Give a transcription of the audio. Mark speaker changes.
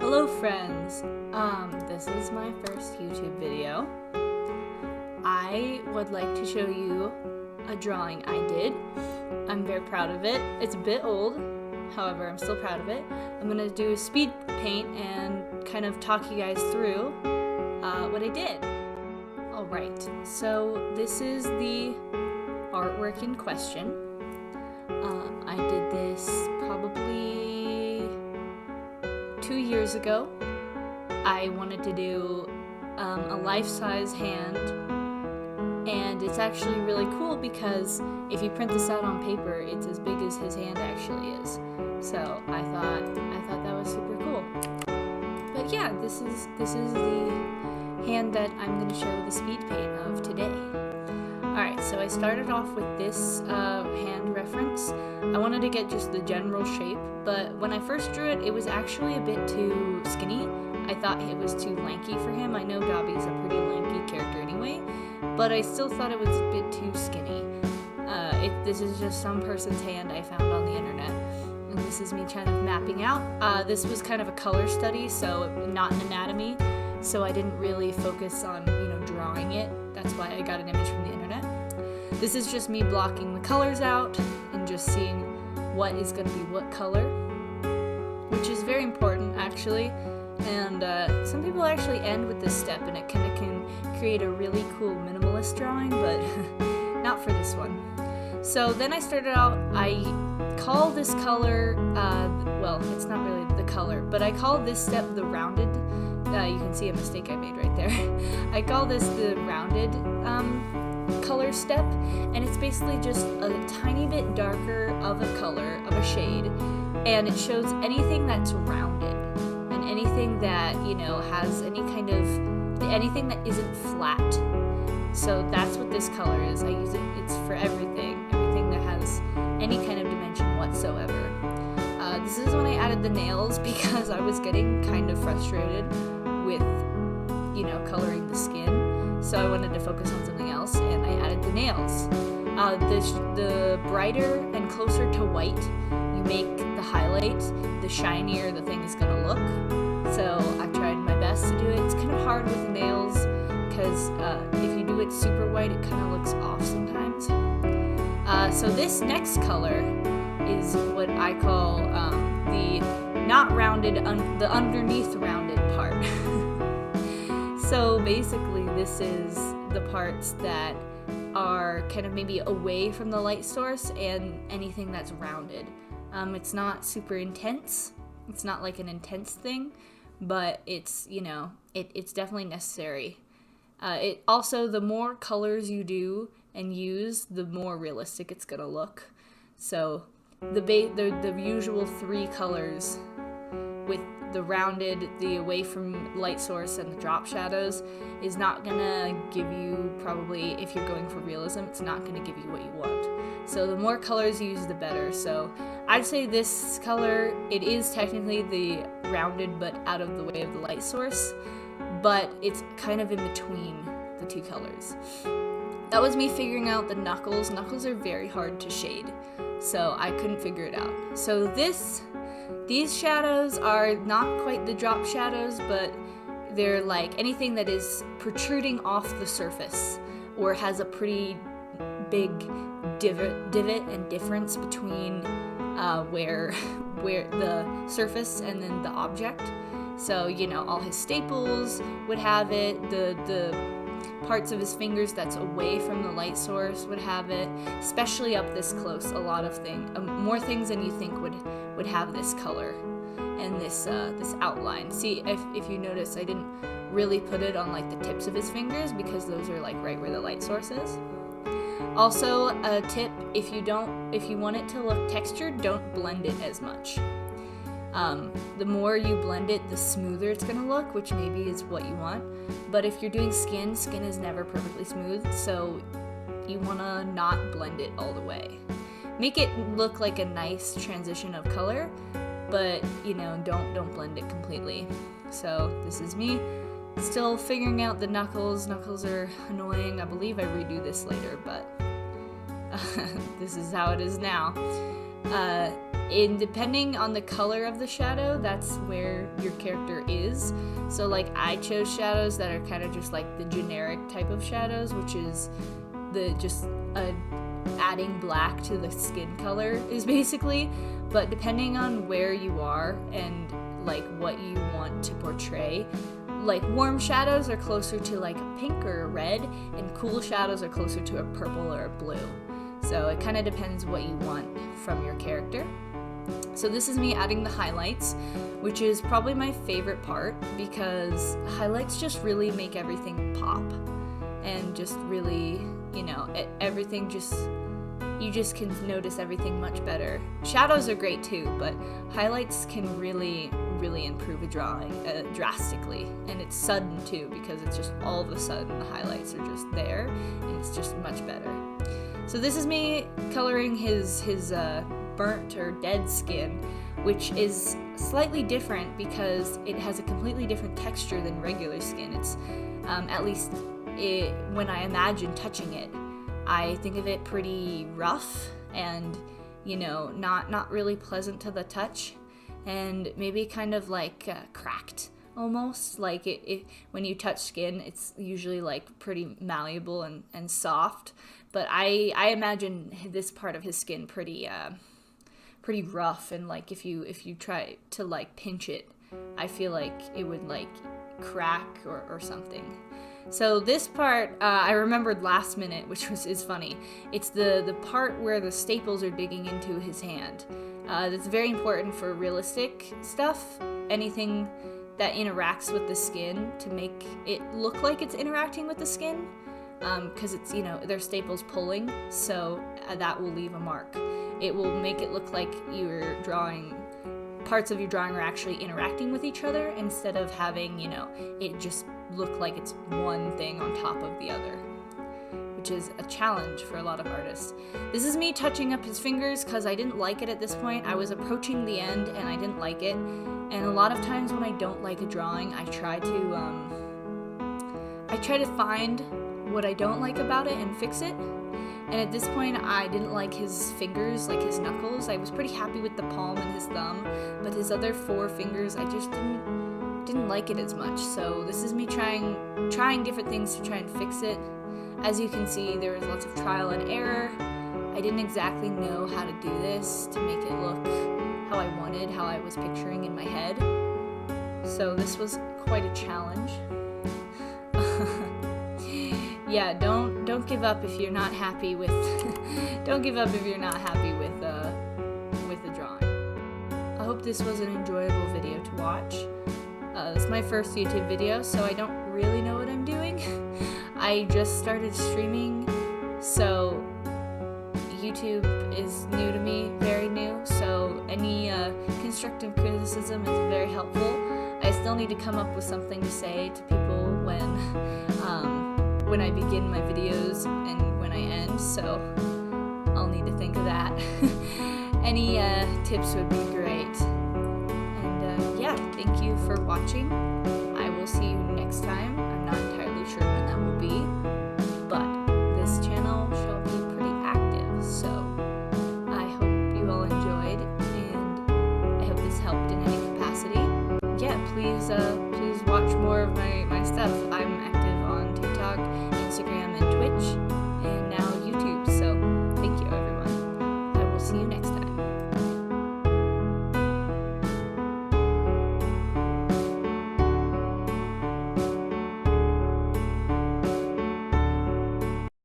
Speaker 1: Hello friends, this is my first YouTube video. I would like to show you a drawing I did. I'm very proud of it. It's a bit old, however, I'm still proud of it. I'm gonna do a speed paint and kind of talk you guys through what I did. Alright, so this is the artwork in question. I did this probably 2 years ago. I wanted to do a life-size hand, and it's actually really cool because if you print this out on paper, it's as big as his hand actually is. So I thought that was super cool. But yeah, this is the hand that I'm going to show the speed paint of today. Alright, so I started off with this hand reference. I wanted to get just the general shape, but when I first drew it, it was actually a bit too skinny. I thought it was too lanky for him. I know Dabi's a pretty lanky character anyway, but I still thought it was a bit too skinny. This is just some person's hand I found on the internet, and this is me kind of mapping out. This was kind of a color study, so not an anatomy, so I didn't really focus on, drawing it. That's why I got an image from the internet. This is just me blocking the colors out and just seeing what is going to be what color, which is very important actually. And some people actually end with this step, and it kind of can create a really cool minimalist drawing, but not for this one. So then I started out, I call this color, well, it's not really the color, but I call this step the rounded. You can see a mistake I made right there. I call this the rounded color step, and it's basically just a tiny bit darker of a color, of a shade, and it shows anything that's rounded, and anything that, has any kind of, anything that isn't flat. So that's what this color is. I use it, it's for everything that has any kind of dimension whatsoever. This is when I added the nails because I was getting kind of frustrated with, coloring the skin. So I wanted to focus on something else, and I added the nails. The brighter and closer to white you make the highlight, the shinier the thing is going to look. So I tried my best to do it. It's kind of hard with the nails because if you do it super white, it kind of looks off sometimes. So this next color is what I call the not rounded, the underneath rounded part. So basically this is the parts that are kind of maybe away from the light source and anything that's rounded. It's not super intense. It's not like an intense thing, but it's, it's definitely necessary. It also, the more colors you do and use, the more realistic it's gonna look. So the usual 3 colors with the rounded, the away from light source, and the drop shadows is not gonna give you, probably, if you're going for realism, it's not gonna give you what you want. So the more colors you use, the better. So I'd say this color, it is technically the rounded but out of the way of the light source, but it's kind of in between the 2 colors. That was me figuring out the knuckles. Knuckles are very hard to shade, so I couldn't figure it out. So these shadows are not quite the drop shadows, but they're like anything that is protruding off the surface or has a pretty big divot and difference between where the surface and then the object. So, all his staples would have it, the parts of his fingers that's away from the light source would have it, especially up this close. A lot of things, more things than you think would have this color and this outline. See, if you notice, I didn't really put it on like the tips of his fingers because those are like right where the light source is. Also, a tip, if you want it to look textured, don't blend it as much. The more you blend it, the smoother it's gonna look, which maybe is what you want. But if you're doing skin is never perfectly smooth, so you wanna not blend it all the way. Make it look like a nice transition of color, but don't blend it completely. So this is me still figuring out the knuckles. Knuckles are annoying. I believe I redo this later, but this is how it is now. Depending on the color of the shadow, that's where your character is. So like I chose shadows that are kind of just like the generic type of shadows, which is adding black to the skin color is basically. But depending on where you are and like what you want to portray, like warm shadows are closer to like a pink or a red, and cool shadows are closer to a purple or a blue. So it kind of depends what you want from your character. So this is me adding the highlights, which is probably my favorite part because highlights just really make everything pop and just really, you know, everything just, you just can notice everything much better. Shadows are great too, but highlights can really improve a drawing drastically, and it's sudden too because it's just all of a sudden the highlights are just there and it's just much better. So this is me coloring his burnt or dead skin, which is slightly different because it has a completely different texture than regular skin. It's at least when I imagine touching it, I think of it pretty rough and, you know, not really pleasant to the touch, and maybe kind of like cracked almost. Like when you touch skin, it's usually like pretty malleable and soft, but I imagine this part of his skin pretty rough, and like if you try to like pinch it, I feel like it would like crack or something. So this part I remembered last minute, which is funny. It's the part where the staples are digging into his hand. That's very important for realistic stuff. Anything that interacts with the skin to make it look like it's interacting with the skin, because it's, you know, there's staples pulling, so that will leave a mark. It will make it look like you're drawing, parts of your drawing are actually interacting with each other instead of having, you know, it just look like it's one thing on top of the other, which is a challenge for a lot of artists. This is me touching up his fingers because I didn't like it at this point. I was approaching the end and I didn't like it. And a lot of times when I don't like a drawing, I try to find what I don't like about it and fix it. And at this point, I didn't like his fingers, like his knuckles. I was pretty happy with the palm and his thumb, but his other 4 fingers, I just didn't like it as much. So this is me trying different things to try and fix it. As you can see, there was lots of trial and error. I didn't exactly know how to do this to make it look how I wanted, how I was picturing in my head. So this was quite a challenge. Yeah, don't give up if you're not happy with don't give up if you're not happy with the drawing. I hope this was an enjoyable video to watch. It's my first YouTube video, so I don't really know what I'm doing. I just started streaming, so YouTube is new to me, very new, so any constructive criticism is very helpful. I still need to come up with something to say to people when I begin my videos and when I end, so I'll need to think of that. Any tips would be great. And yeah, thank you for watching. I will see you next time. I'm not entirely sure when that will be, but this channel shall be pretty active, so I hope you all enjoyed, and I hope this helped in any capacity. Yeah, please watch more of my stuff. I'm active on TikTok, Instagram, and